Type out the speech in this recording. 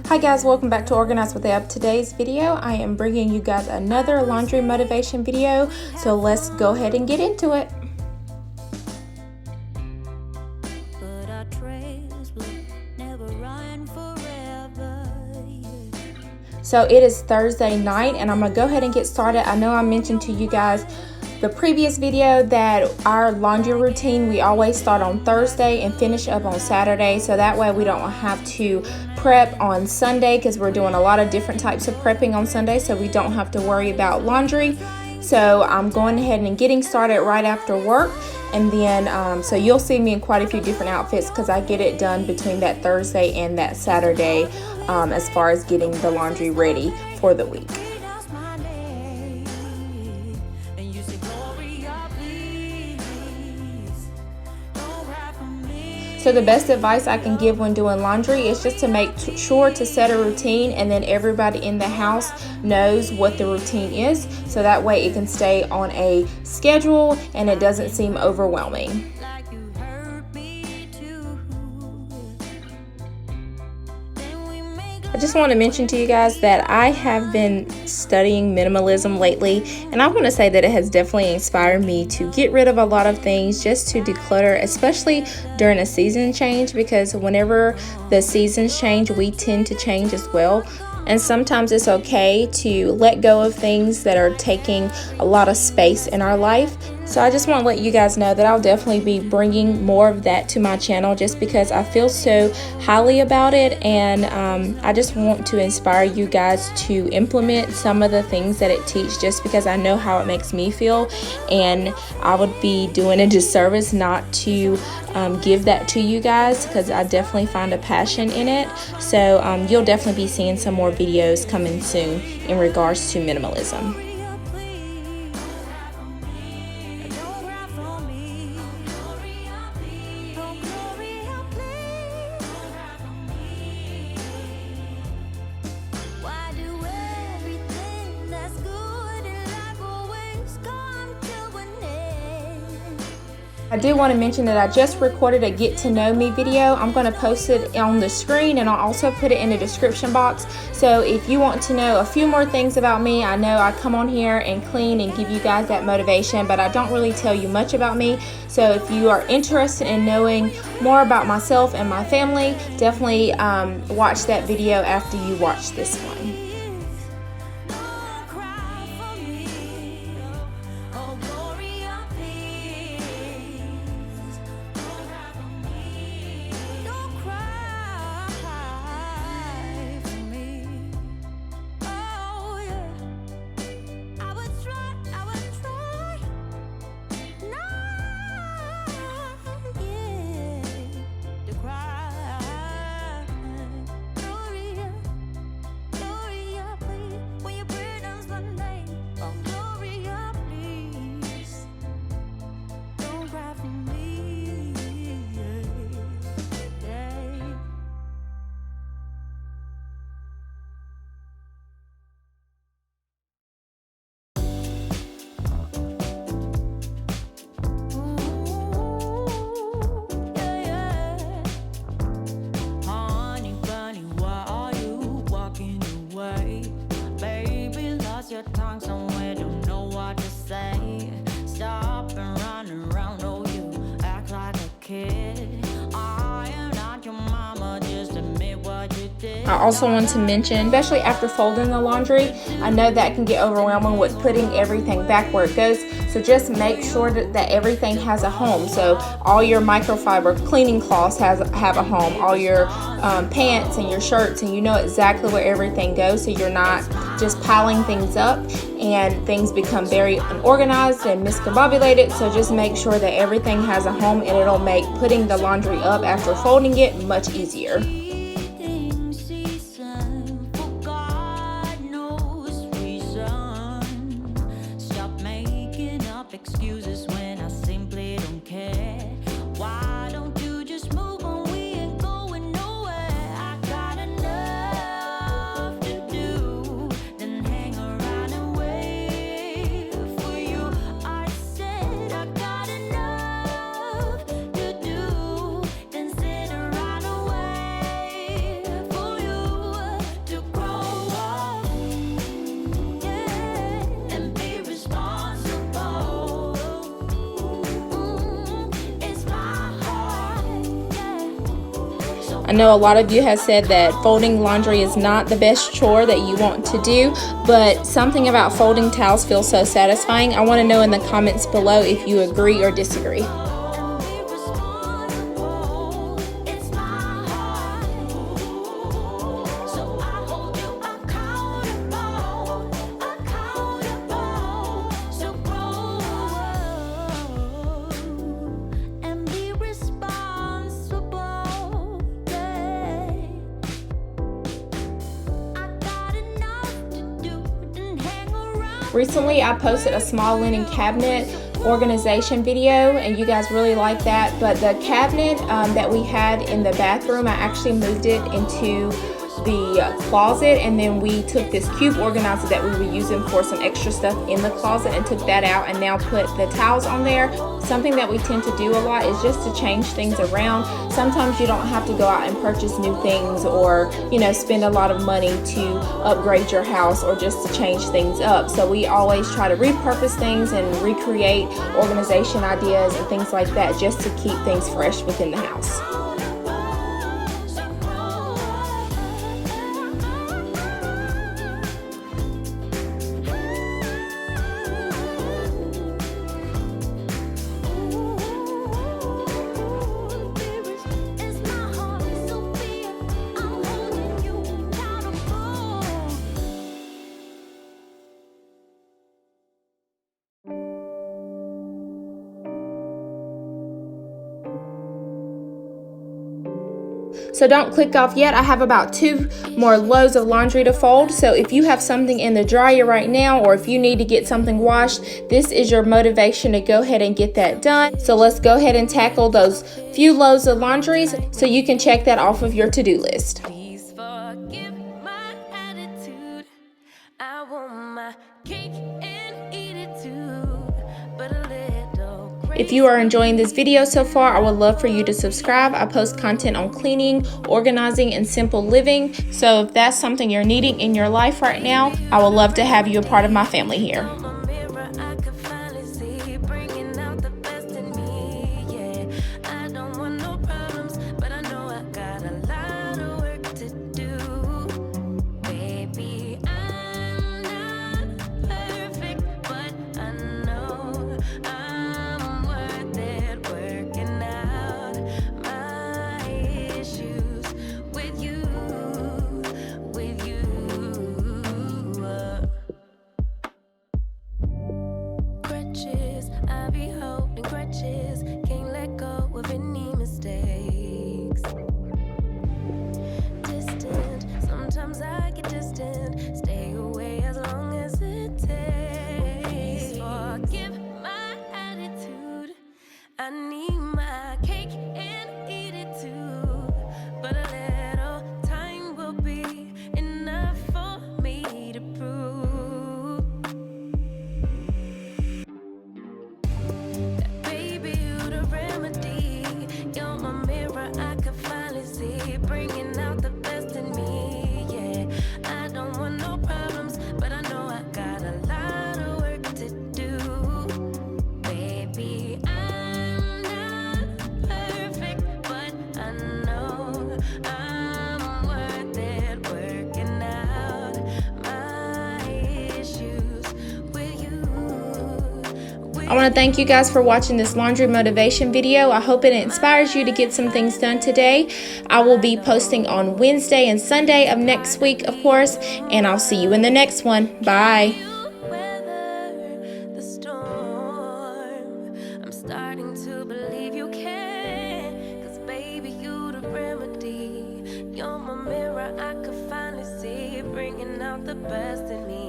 Hi guys, welcome back to Organize with Eb. Today's video, I am bringing you guys another laundry motivation video, so let's go ahead and get into it. So it is Thursday night and I'm going to go ahead and get started. I know I mentioned to you guys the previous video that our laundry routine, we always start on Thursday and finish up on Saturday, so that way we don't have to prep on Sunday, because we're doing a lot of different types of prepping on Sunday, so we don't have to worry about laundry. So I'm going ahead and getting started right after work, and then so you'll see me in quite a few different outfits because I get it done between that Thursday and that Saturday as far as getting the laundry ready for the week. So the best advice I can give when doing laundry is just to make sure to set a routine, and then everybody in the house knows what the routine is, so that way it can stay on a schedule and it doesn't seem overwhelming. I just want to mention to you guys that I have been studying minimalism lately, and I want to say that it has definitely inspired me to get rid of a lot of things, just to declutter, especially during a season change, because whenever the seasons change, we tend to change as well. And sometimes it's okay to let go of things that are taking a lot of space in our life. So I just want to let you guys know that I'll definitely be bringing more of that to my channel, just because I feel so highly about it, and I just want to inspire you guys to implement some of the things that it teaches, just because I know how it makes me feel, and I would be doing a disservice not to give that to you guys, because I definitely find a passion in it. So you'll definitely be seeing some more videos coming soon in regards to minimalism. I do want to mention that I just recorded a get to know me video. I'm going to post it on the screen, and I'll also put it in the description box. So if you want to know a few more things about me, I know I come on here and clean and give you guys that motivation, but I don't really tell you much about me. So if you are interested in knowing more about myself and my family, definitely watch that video after you watch this one. I also want to mention, especially after folding the laundry, I know that can get overwhelming with putting everything back where it goes. So just make sure that everything has a home. So all your microfiber cleaning cloths have a home, all your pants and your shirts, and you know exactly where everything goes, so you're not just piling things up and things become very unorganized and miscombobulated. So just make sure that everything has a home, and it'll make putting the laundry up after folding it much easier. Excuses when I simply don't care. Why don't you just move on? We ain't going nowhere. I got enough to do, then hang around and wait for you. I said I got enough to do, then sit around I know a lot of you have said that folding laundry is not the best chore that you want to do, but something about folding towels feels so satisfying. I want to know in the comments below if you agree or disagree. Recently, I posted a small linen cabinet organization video, and you guys really like that. But the cabinet that we had in the bathroom, I actually moved it into the closet, and then we took this cube organizer that we were using for some extra stuff in the closet and took that out and now put the towels on there. Something that we tend to do a lot is just to change things around. Sometimes you don't have to go out and purchase new things or, you know, spend a lot of money to upgrade your house or just to change things up. So we always try to repurpose things and recreate organization ideas and things like that just to keep things fresh within the house. So don't click off yet. I have about 2 more loads of laundry to fold. So if you have something in the dryer right now, or if you need to get something washed, this is your motivation to go ahead and get that done. So let's go ahead and tackle those few loads of laundry so you can check that off of your to-do list. Please forgive my attitude. I want my cake and eat it too, but a little. If you are enjoying this video so far, I would love for you to subscribe. I post content on cleaning, organizing, and simple living. So if that's something you're needing in your life right now, I would love to have you a part of my family here. I need my cake and eat it too, but a little time will be enough for me to prove that baby you the remedy. You're my mirror, I can finally see, bringing out the best in me. Yeah, I don't want no problems, but I know I got a lot of work to do. Baby, I want to thank you guys for watching this laundry motivation video. I hope it inspires you to get some things done today. I will be posting on Wednesday and Sunday of next week, of course, and I'll see you in the next one. Bye. I'm starting to believe you can, 'cause baby you the remedy. You're my mirror, I could finally see, bringing out the best in me.